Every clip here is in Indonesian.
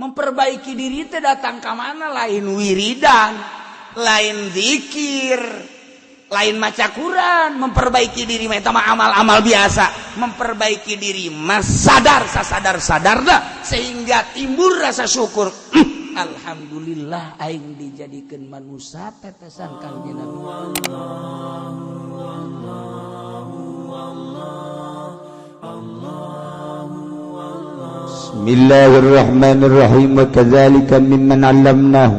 Memperbaiki diri teh datang ke mana? Lain wiridan, lain zikir, lain maca Quran. Memperbaiki diri mah eta mah amal-amal biasa. Memperbaiki diri mah sadar sasadar-sadarna sehingga timbul rasa syukur. Alhamdulillah aing dijadikeun manusia tetesan Kangjeng Nabi. Bismillahirrahmanirrahim. Wa kadzalika mimman 'allamnahu.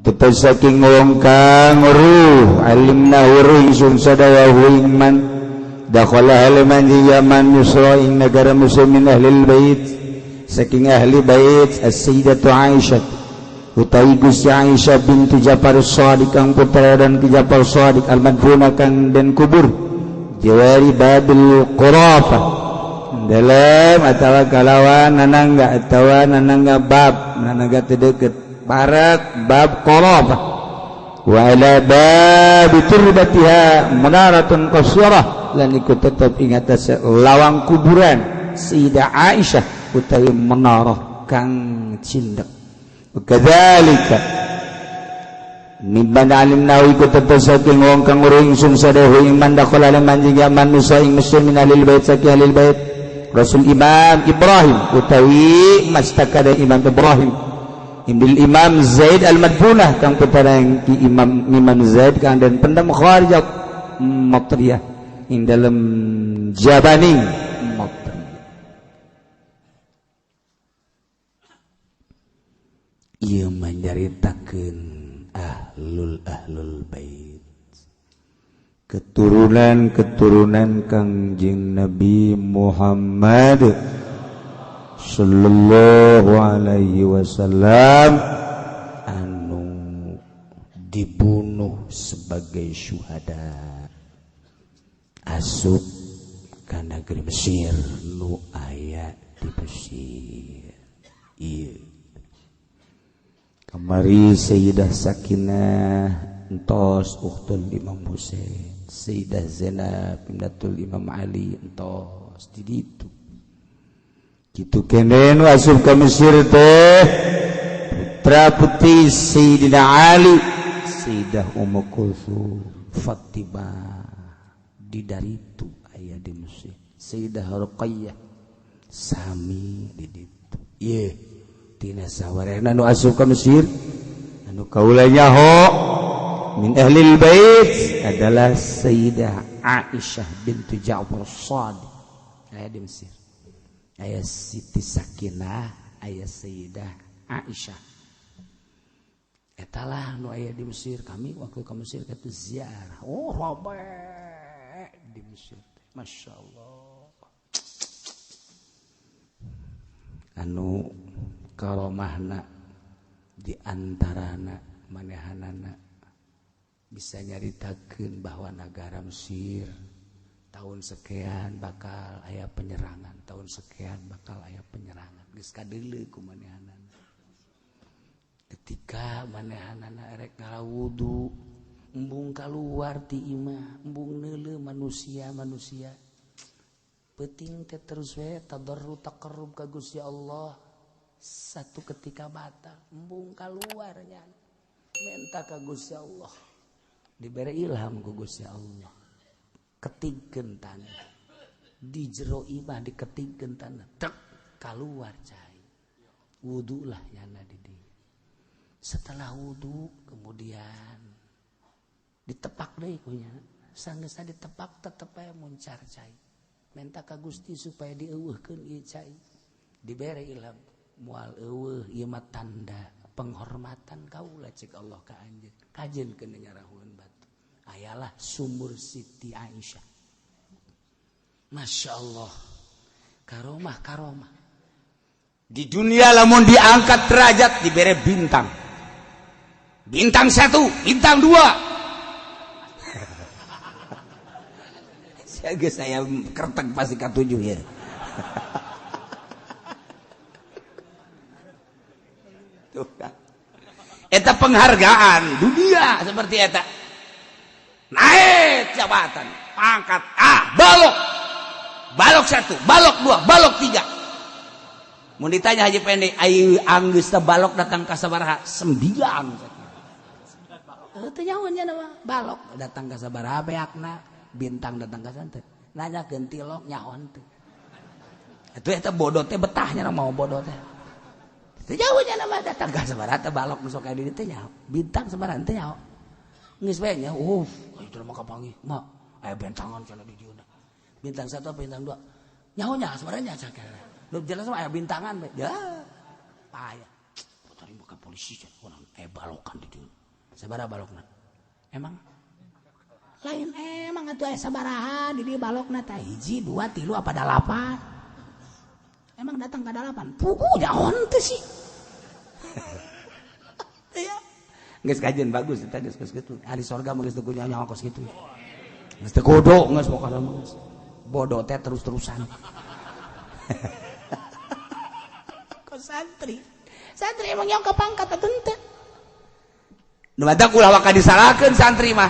Tetes saking wong kang ruh alimna ruh sun sadawa iman dakhala halaman Yaman Yusra ing negara muslimin ahli bait saking ahli bait as-sayyidatu Aisyah utawi Gusti Aisyah binti Ja'far as-Shadiq kang putra dan ki Ja'far as-Shadiq al-madfuna kang den kubur jawari babil qurafah dalam atawa kalawan nanangga bab nanangga teu deukeut barak bab qurafah wa ala bab turbatiha munaratun qasyarah lan iku tetep ing atas lawang kuburan Sayyidah Aisyah utawi menarah kang cindek. Kadzalika mimban alimna iku tetep saking wong kang urung ingsun sadahu iman dakhala lan manjing manusa ing muslimin alil bait saking alil bait Rasul Imam Ibrahim utawi mastakada Imam Ibrahim Imbil Imam Zaid al-Madfunah kang putra ki Imam Zaid kang dan pendam kharijat Matriyah ing dalam Jabaning Matriyah. Ieu manjaritakeun ahlul bait keturunan Kangjeng Nabi Muhammad sallallahu alaihi wasallam anu dibunuh sebagai syuhada asup ka negeri Mesir nu aya di Mesir. Ieu kamari Sayyidah Sakinah entos ukhtul Imam Husain, Sayyidah Zainab bintul Imam Ali entos di ditu. Kitu kene nu asup ka Mesir teh putra putri Sayyidina Ali, Sayyidah Ummu Kulthum, Fatimah di daritu aya di Mesir. Sayyidah Ruqayyah sami di ditu. Ieu tina sawarena nu asup ka Mesir anu kaula nyaho min ahlil bait adalah Sayyidah Aisyah bintu Ja'far as-Shadiq aya di Mesir. Aya Siti Sakinah, aya Sayyidah Aisyah. Eta lah nu aya di Mesir. Kami waktu ke Mesir kitu ziarah. Oh, robe di Mesir. Masyaallah. Anu karomahna di antarana manehanana bisa nyaritakeun bahwa negara Mesir tahun sekian bakal aya penyerangan, tahun sekian bakal aya penyerangan. Geus kadeuleu ku manehanana. Ketika manehanana erek ngarawudu, embung kaluar ti imah, embung neuleuh manusia. Penting teh terus we tadarru taqarrub ka Gusti Allah. Satu ketika batal, embung kaluar nya. Minta ka Gusti Allah. Dibere ilham ku Gusti Allah. Ketigkeun tanah di jero imah diketigkeun tanah tek kaluar cai wudu lah yana di dieu. Setelah wudu kemudian ditepak deui kunya sanggeusna ditepak tetep aya muncar cai minta ka Gusti supaya dieuweuhkeun ieu cai dibere ilham moal eueuh ieu mah tanda penghormatan kaula cek Allah ka anjeun kajenkeun nyarahuan batu. Ayalah sumur Siti Aisyah. Masya Allah. Karomah. Di dunia lamun diangkat derajat diberi bintang. Bintang 1, bintang 2. Saya kertek pasti ke-7 ya. Tuh kan. Eta penghargaan dunia seperti eta. Naik jabatan, pangkat, balok 1, balok 2, balok 3. Mun ditanya Haji Pendek, ai anggeus teh balok datang ka sabaraha? 9. Teu nyahonya nama balok datang ka sabaraha beakna, bintang datang ka santen. Nanyakeun tilok nyaon teh. Atuh eta bodoh teh betahnya mau bodoh teh. Teu nyahonya nama datang ka sabaraha teh balok nu sok aya di dieu teh nyaho. Bintang sabaraha teh nyaho. Geus bae nya, itu mah kapanggih. Mak, aya bentangan cenah di dieu. Bintang 1 apa bintang 2? Nyahonya sebenarnya sakara. Lu jelas mah aya bintangan bae. Ya. Payah. Putari buka polisi cenah urang balokan di dieu. Sabaraha balokna? Emang lain emang atuh aya sabaraha di dieu balokna teh 1 2 3 apa 8? Emang datang ka 8. Pugu nyaon teh sih. Ya. Geus kajian bagus eta geus kitu. Ahli sorga mah geus teu kudu nyawa kos kitu. Geus teu kudu geus pokona mah. Bodoh teh terus-terusan. Santri emang yang kepangkat atau ente nu matak ulah waka disalahkeun santri mah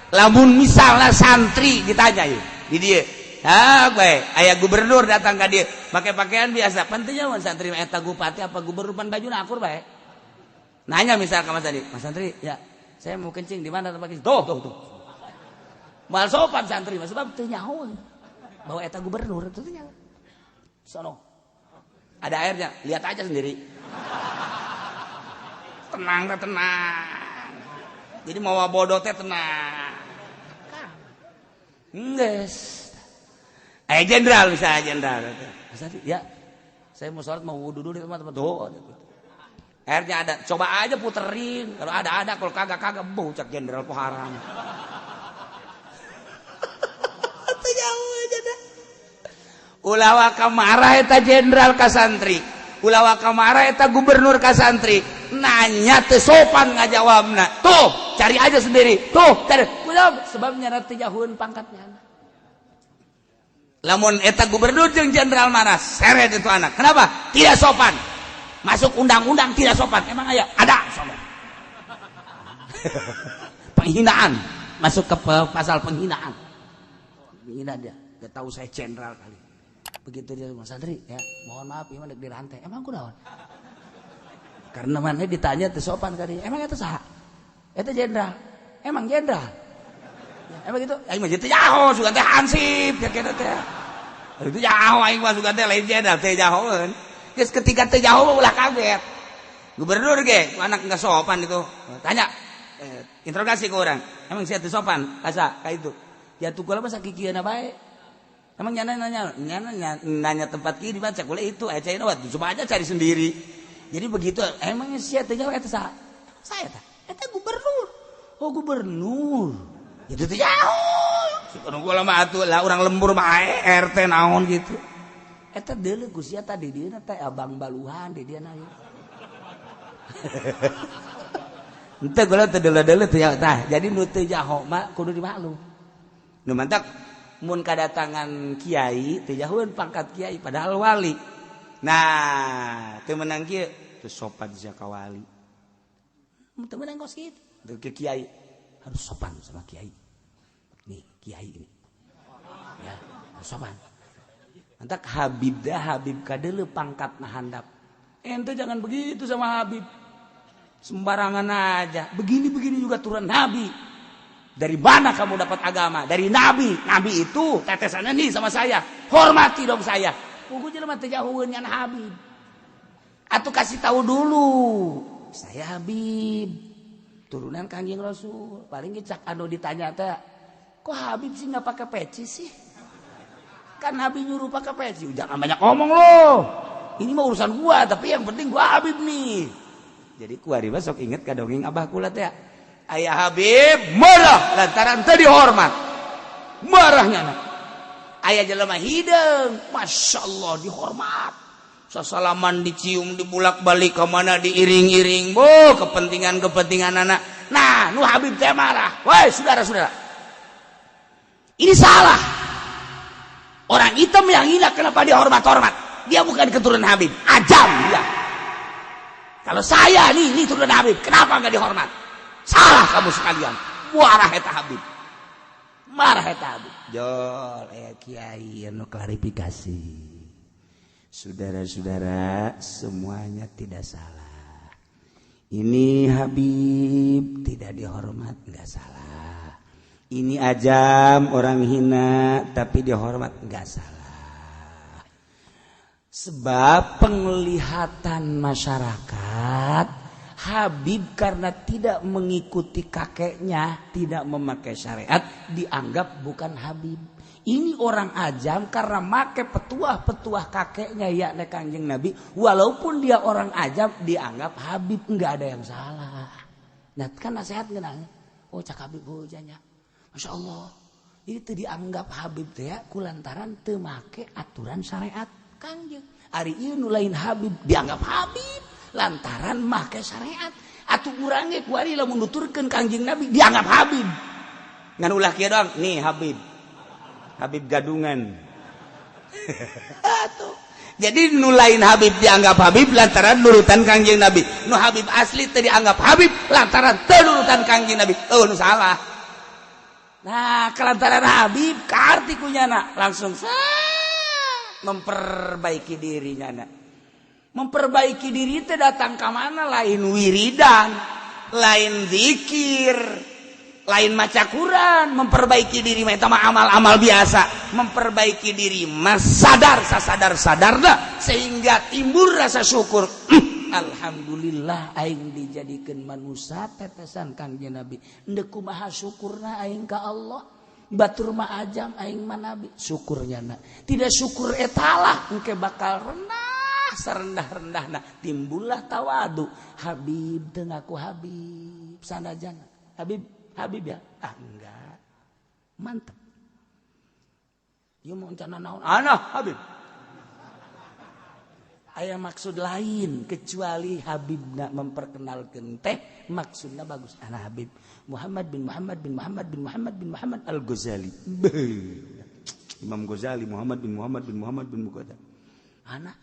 lamun misalnya santri ditanya yeuh di dieu bae aya gubernur datang ka dieu make pakaian biasa pentingnya mun santri mah eta bupati apa gubernur pan bajuna akur bae nanya misal ka Mas Santri ya saya mau kencing di mana tempat kencing tuh mal sopan santri mah sebab teu nyaho bahwa eta gubernur teu nyaho sono ada airnya, lihat aja sendiri. Tenang. Jadi mau bodoh teh tenang. Enggeus. Jenderal misalnya jenderal. Ya, saya mau sholat mau wudu dulu di tempat tuh. Airnya ada, coba aja puterin. Kalau ada, kalau kagak bocak jenderal poharan. Itu jauh aja dah. Ulawa kamarah eta jenderal ka santri, ulawa kamarah eta gubernur ka santri, nanya teu sopan ngajawabna. Tuh, cari aja sendiri. Tuh, cari. Sebab nyana teu jauheun pangkatnya. Lamun eta gubernur jeung jenderal marah, seret itu anak. Kenapa? Tidak sopan. Masuk undang-undang tidak sopan. Emang aya? Ada sopan. Penghinaan. Masuk ke pasal penghinaan. Menghina dia. Dia tahu saya jenderal kali. Begitu dia Mas Santri ya mohon maaf ieu mah deuk dirantai emang kunaon karena mana ditanya teu sopan kali emang eta saha eta jenderal emang jenderal ya, emang gitu aing mah teh jaho sugan teh hansip ya kitu teh itu jaho aing mah sugan teh lain jenderal teh jahoeun geus ketika teh jaho ulah kaget gubernur ge anak enggak sopan itu tanya interogasi ke orang emang sia teu sopan asa ka itu ya tukul mah sakikieuna bae. Emang nanya tempat kiri baca boleh itu aja coba aja cari sendiri. Jadi begitu emangnya siapa tanya eta saha? Saya tah. Eta gubernur. Oh gubernur. Itu teh jauh. Sipun gua mah atuh lah urang lembur mah RT naon gitu. Eta deuleu Gusti tadi dieuna teh Abang Baluhan di dieu ieu. Henteu gula teh deuleu-deuleu teh tah. Jadi nu teu jaho mah kudu dimaklum. Nu mantak mun kadatangan kiai teu jahoeun pangkat kiai padahal wali. Nah, teu meunang kieu teu sopan sia ka wali. Teu meunang kos kitu. Teu ke kiai harus sopan sama kiai. Nih, kiai ini. Ya, harus sopan. Antak Habib ka deuleu pangkatna handap. Ente jangan begitu sama Habib. Sembarangan aja. Begini-begini juga turun Nabi. Dari mana kamu dapat agama? Dari Nabi. Nabi itu tetesannya nih sama saya. Hormati dong saya. Gue jelema teh jauheun ngan Habib. Atuh kasih tahu dulu. Saya Habib. Turunan Kangjeng Rasul. Paling cak anu ditanya teh, kok Habib sih enggak pakai peci sih? Kan Nabi nyuruh pakai peci. Jangan banyak ngomong loh. Ini mah urusan gua, tapi yang penting gua Habib nih. Jadi kuari mah sok inget ka dongeng Abah kula teh. Ayah Habib marah lantaran teu dihormat. Marahnya na. Ayah jelema hideung, masyaallah dihormat. Sasalaman dicium dibulak-balik ke mana diiring-iring. Kepentingan anak. Nah, nu Habib teh marah. Woi, saudara-saudara. Ini salah. Orang hitam yang hina kenapa dihormat-hormat? Dia bukan keturunan Habib, ajam dia. Kalau saya nih turunan Habib, kenapa enggak dihormat? Salah kamu sekalian. Marah eta Habib. Jol kiai anu klarifikasi. Saudara-saudara, semuanya tidak salah. Ini Habib tidak dihormat, nggak salah. Ini ajam orang hina tapi dihormat, nggak salah. Sebab penglihatan masyarakat, Habib karena tidak mengikuti kakeknya, tidak memakai syariat, dianggap bukan Habib. Ini orang ajam karena make petuah-petuah kakeknya yakni Kanjeng Nabi. Walaupun dia orang ajam dianggap Habib, enggak ada yang salah. Nah kan nasihat ngenang. Oh cak Habib hujanya. Masya Allah. Itu dianggap Habib teh ya kulantaran teu make aturan syariat Kanjeng. Ari ieu nu lain Habib dianggap Habib lantaran make syariat. Atuh urang ge ku ari lamun nuturkeun Kanjeng Nabi dianggap Habib. Ngan ulah kieu doang. Nih Habib. Habib gadungan. Jadi nu lain Habib dianggap Habib lantaran nurutan Kanjeng Nabi. Nu Habib asli teh dianggap Habib lantaran teu nurutan Kanjeng Nabi. Oh nu salah. Nah, kelantaran Habib karti kunyana langsung memperbaiki dirinya. Memperbaiki diri teh datang ka mana? Lain wiridan, lain zikir, lain maca Quran, memperbaiki diri mah eta mah amal-amal biasa. Memperbaiki diri mah sadar-sadarna sehingga timbul rasa syukur. Alhamdulillah aing dijadikeun manusia tetesan Kanjeng Nabi. Endeu kumaha syukurna aing ka Allah. Batur mah ajam aing mah nabi. Syukurnya na. Tidak syukur etalah engke bakal rendah sarendah-rendahna. Timbullah tawadu. Habib teu ngaku Habib. Sanajan Habib ya? Ah enggak. Mantap. Ieu mau encana naon? Anah Habib. Aya maksud lain kecuali Habib nak memperkenalkan teh maksudnya bagus. Ana Habib Muhammad bin Muhammad bin Muhammad bin Muhammad bin Muhammad Al-Ghazali. Imam Ghazali Muhammad bin Muhammad bin Muhammad bin Ghazali. Ana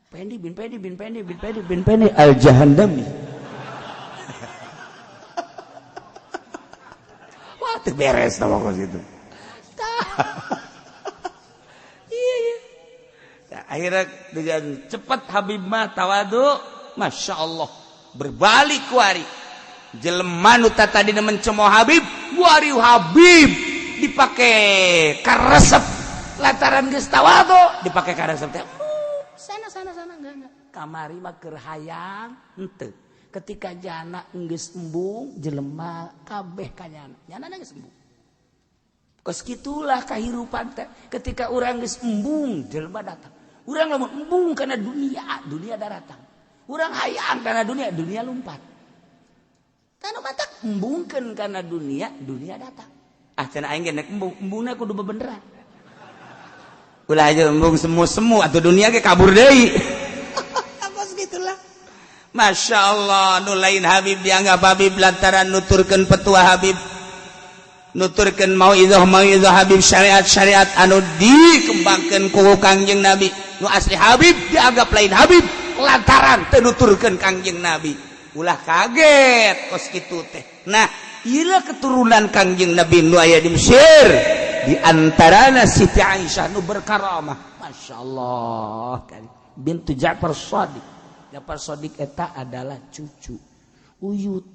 Pendi bin Pendi bin Pendi bin Pendi bin Pendi Al-Jahandami. Wah, teu beres tah pokok situ. Akhirnya dengan cepat Habib mah tawadu, Masya Allah berbalik kuari jelema nu tadi mencemooh Habib kuari Habib dipakai karesep lantaran geus tawadu dipakai karesep teh sana enggak kamari mah keur hayang henteu ketika jana geus embung jelema kabeh kanyana nyana geus embung kos kitulah kahirupan teh ketika urang geus embung jelema datang. Urang lamun embung karena dunia datang. Urang hayang karena dunia lompat. Tanu matak embungkeun karena dunia datang. Ah cenah aing ge nek embungna kudu bebeneran. Ulah aja embung semu-semu atuh dunia ge kabur deui. Apa segitulah. Masya Allah nu lain Habib dianggap Habib lantaran nuturkeun petua Habib. Nuturkeun mauizah Habib syariat anu dikembangkeun ku Kanjeng Nabi. Nu asli Habib dianggap lain Habib lantaran teu nuturkeun Kanjeng Nabi. Ulah kaget kos kitu teh. Nah, ieu keturunan Kanjeng Nabi nu aya di Mesir. Di antarana Siti Aisyah nu berkaramah. Masyaallah kan. Bintu Ja'far Shadiq. Ja'far Shadiq eta adalah cucu Uyut.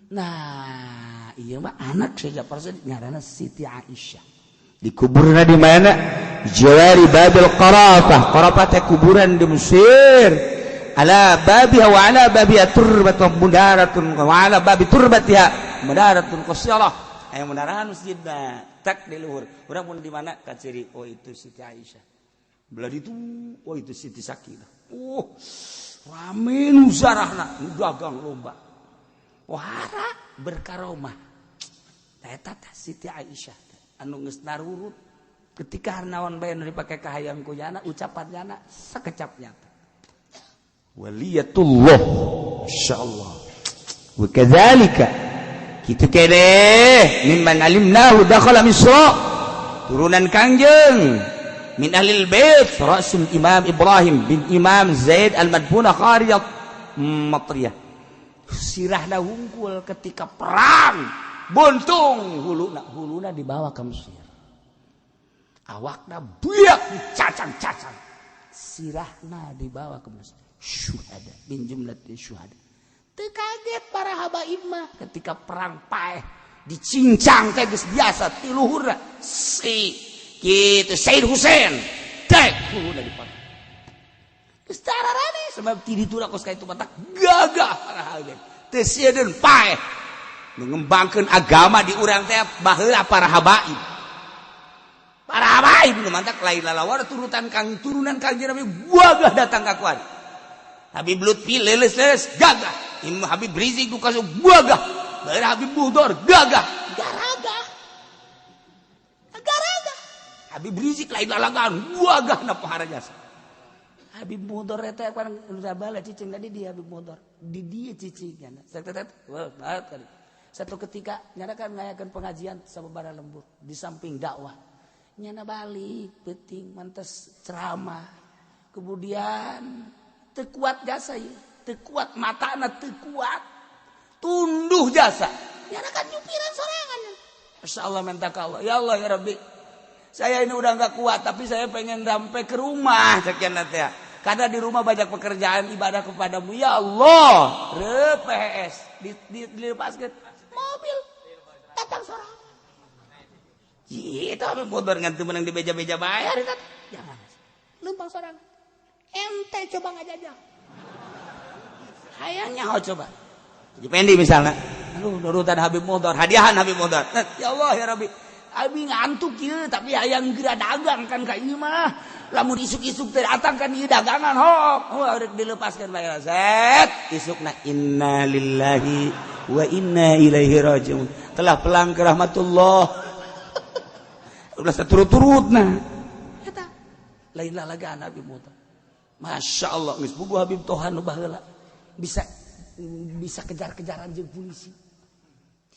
Nah, iya mah anak saya Ja'far Shadiq ngaranna Siti Aisyah. Dikuburna di mana? Jawari Babil Qarafah. Qarafah teh kuburan di Mesir. Ala babiha wa ala babiha turbatun mudaratun wa ala babi turbatiha mudaratun qasirah. Aya munarahan masjidna tak di luhur. Urang mun di mana ka ciri oh itu Siti Aisyah. Belah itu oh itu Siti Sakinah. Oh, rame nu zarahna, nu dagang lomba. Wahara berkaromah. Eta teh Siti Aisyah anu geus narurut ketika naon bae nu dipake ka hayang ku jana ucapan jana sakecap nyata. Waliyatullah insyaallah. Wa kadzalika kitu keneh mimman alimnahu dakhala Misra turunan Kangjeng min ahlil bait rasul Imam Ibrahim bin Imam Zaid al-Madbunah Qariyat Matriyah. Sirahna wungkul ketika perang buntung huluna dibawa ke Mesir. Awakna buyak dicacang-cacang. sirahna dibawa ke masjid syuhada min jumlatil syuhada. Teu kaget para habaib mah ketika perang Paeh dicincang teh geus biasa ti luhurna si kitu Said Husain tek luhurna dipotong. Geus tararane sebab ti ditulak kos ka itu mata gagah para habaib. Teu sieun Paeh ngembangkeun agama di urang teh baheula para habaib. Para habaib nu mantak lain lalawar turunan Kang Nabi gagah datang ka kuari. Habib Lutfi leles gagah. Imam Habib Rizik ku kaso gagah. Bae Habib Budor gagah. Garaga. Habib Rizik lain lalagaan gagah na paharajasa. Habib Budor eta kan udah bala cicing tadi dia Habib Budor. Di dia cicingnya. Satu ketika nyana kan ngayakeun pengajian sababaraha lembur di samping dakwah. Nyana balik penting mantes ceramah kemudian tekuat jasa ya tekuat matana tekuat tunduh jasa nyana kan nyupiran sorangan Masya Allah minta ke Allah ya Allah ya Rabbi saya ini udah gak kuat tapi saya pengen sampai ke rumah sekian nanti ya karena di rumah banyak pekerjaan ibadah kepadamu ya Allah RPS dilepaskan mobil datang sorangan. Itu Habib Budor ngantu menang di beja-beja bayar itu. Jangan. Lumpang sorang. Ente coba ngajajah. Hayangnya coba. Jadi pendi misalnya. Aduh nurutan Habib Budor, hadiahan Habib Budor. Ya Allah ya Rabbi. Abi ngantuk kieu tapi hayang geura dagang kan ka ieu mah. Lamun isuk-isuk teh datang kan ieu dagangan hok. Urek dilepaskeun bayar. Set isukna inna lillahi wa inna ilaihi rajiun. Telah pulang ke rahmatullah. Udah seturut-turut nah. Eta lain lalagaan Habib Budor. Masya Allah geus bubuh Habib Tohan nu baheula bisa kejar-kejaran jeung polisi.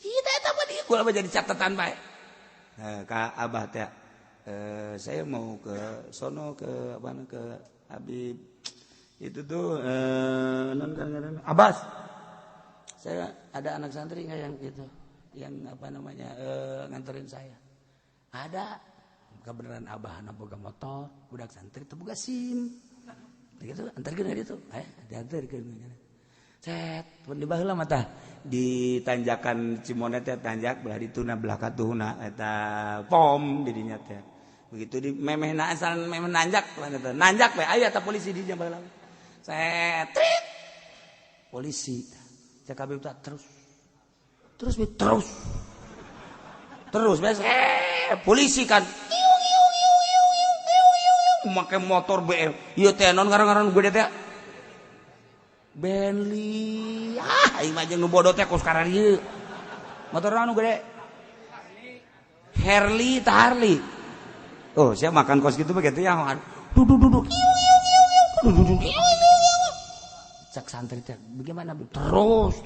Kita eta mah dieu kula jadi catatan bae. Ka Abah teh saya mau ke sono ke mana ke Habib itu tuh non Abbas. Saya ada anak santri enggak yang gitu yang apa namanya nganterin saya. Ada kebenaran Abah na boga motor budak santri teu boga SIM gitu antarkeun ka ditu diantarkeun set pun di baheula mah tah di tanjakan Cimonet teh tanjak belah dituna belah katuhna eta pom di dinya teh begitu di memehna asal memeh nanjak nanjak we aya ta polisi di dinya baheula set trit polisi cek Habib tah terus polisi kan make motor BM ieu teh non ngaran-ngaran gede teh Bentley aing mah jeung nu bodoh teh kos karan ieu motor anu gede Harley oh sia makan kos kitu mah kitu ya duduk cak santri teh bagaimana terus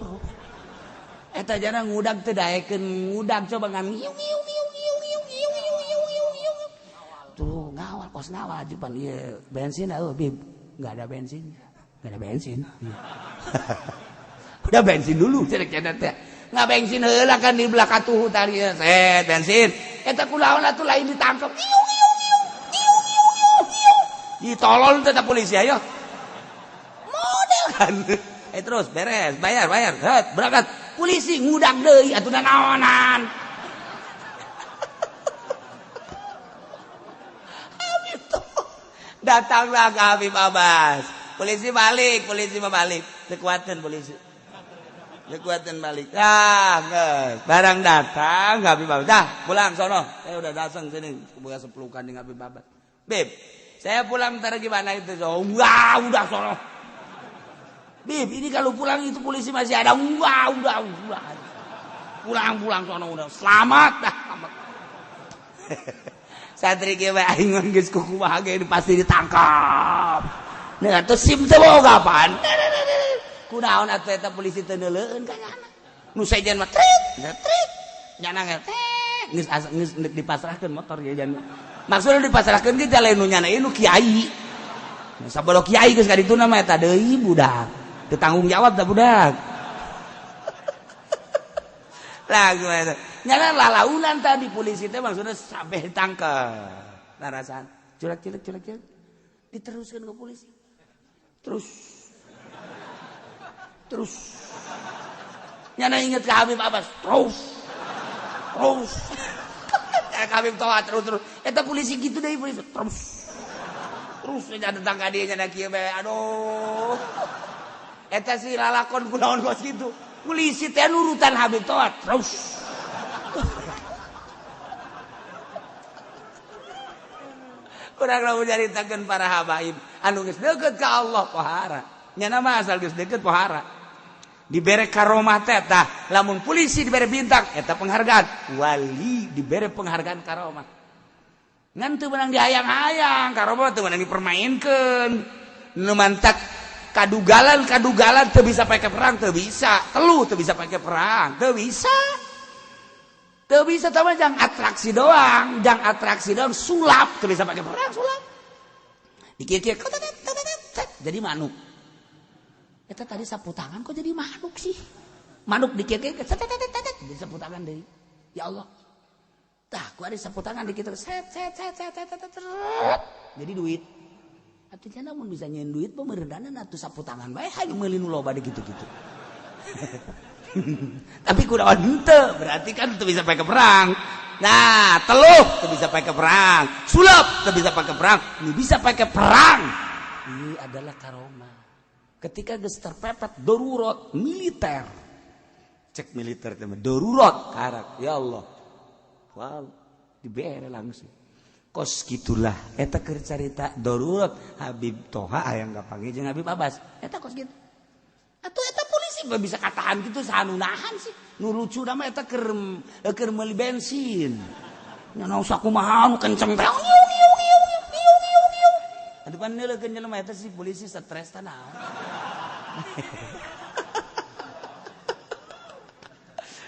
eta jana ngudag teh daekeun ngudag coba ngan tuh ngawal kos ngawal ajupan ieu bensin Bib enggak ada bensin udah bensin dulu cerek cenah teh nggak bensin heula kan di belah katuh tadi set bensin eta kunaon atuh lain ditangkep ditolol teh polisi ayo model kan terus beres bayar berangkat polisi ngudag deui atuh naonan datanglah ke Habib Abbas polisi balik kekuatan polisi balik geus barang datang Habib Abbas dah pulang sono saya udah datang sini buka sepelukan dengan Habib Abbas Bib saya pulang ntar gimana itu wah udah sono Bib ini kalau pulang itu polisi masih ada udah pulang sono udah selamat dah santri ge bae aing mun geus kumaha ge pasti ditangkap. Nah atuh SIM teh boga apaan? Kunaon atuh eta polisi teu neuleueun ka nyana. Nu sejen mah trit. Nyana ge geus dipasrahkeun motor ge jan. Maksudna dipasrahkeun ge lain nu nyana ieu nu kiai. Sabolo kiai geus ka dituna mah eta deui budak. Teu tanggung jawab da budak. Lah gimana? Nyana lalaunan tadi polisi teh maksudnya sampai ditangkap. Narasan, culek. diteruskan ke polisi. Terus. Nyana inget ke Habib Abbas. Terus. Habib Toha terus. Eta polisi gitu deh polisi. Terus ada tangga dia nyana kieu bae. Aduh. Eta si lalakon kunaon kos gitu. Polisi teh nurutan Habib Toha. Terus. Urang lamun nyaritakeun para habaib anu geus deukeut ka Allah pohara. Nyana mah asal geus deukeut pohara. Dibere karomah teh tah lamun polisi dibere bintang eta penghargaan. Wali dibere penghargaan karomah. Ngan teu meunang dihayang-hayang, karomah teu meunang dipermainkeun. Nu mantak kadugalan teu bisa pake perang teu bisa. Teluh teu bisa pake perang, teu bisa. Teu bisa sama jang atraksi doang, sulap teu bisa pakai perang sulap. Dikir-kir jadi manuk. Eta tadi sapu tangan kok jadi manuk sih? Manuk dikir-kir jadi sapu tangan deui. Ya Allah. Tah, ku ada sapu tangan dikit set. Jadi duit. Artinya namun bisa nyeun duit pemerintahna atuh sapu tangan bae hanya meuli nu loba gitu-gitu. Tapi kunaon henteu berarti kan teu bisa pakai perang. Nah, teluh teu bisa pakai perang, sulap teu bisa pakai perang, nu bisa pakai perang ini adalah karomah. Ketika geus terpepet darurat militer. Cek militer teh darurat karak. Ya Allah. Wow, dibere langsung. Kos gitulah eta keur carita darurat Habib Toha aya ngapanggih jeung Habib Abbas. Eta kos gitu. Atau eta polisi gak bisa katahan gitu sanunahan sih. Nu lucu nama eta keur meuli bensin. Nya usah kumaha nu kenceng teh. Atuh pan neuleukeun jelema eta si polisi stres teh naon.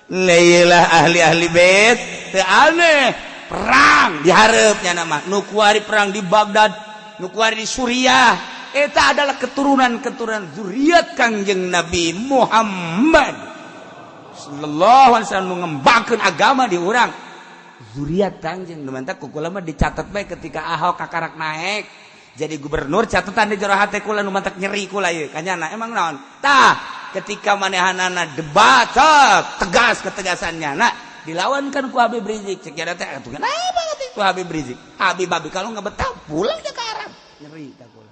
Lailah ahli bait teu aneh. Perang dihareup nya nama. Nu kuari perang di Baghdad, nu kuari di Suriah. Eta adalah keturunan zuriat Kangjeng Nabi Muhammad sallallahu alaihi wasallam ngembangkeun agama di urang zuriat Kangjeng mantap kukula mah dicatat bae ketika Ahok kakarak naik jadi gubernur catatan di jero hate kula nu mantak nyeri kula ieu kanyana emang naon tah ketika manehanana debat tegas ketegasannya nah dilawankan ku Habib Rizik cek ada teh atuh kenapa itu Habib Rizik Habib kalau enggak betah pulang ke Arab nyeri tah kula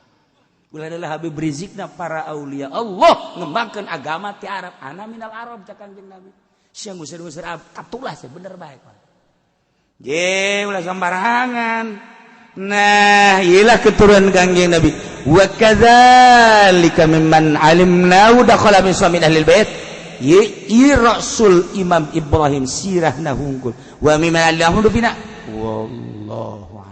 adalah Habib Rizikna para aulia Allah ngembangkeun agama ti Arab ana minal Arab cak Kanjeng Nabi sia ngusir-ngusir katulah sih bener bae ye ulah sembarangan nah iyalah keturunan Kanjeng Nabi wa kadzalika mimman alimna dakhala min suami ahli bait ye rasul Imam Ibrahim sirahna hungkul wa mimman allahu bina wallahu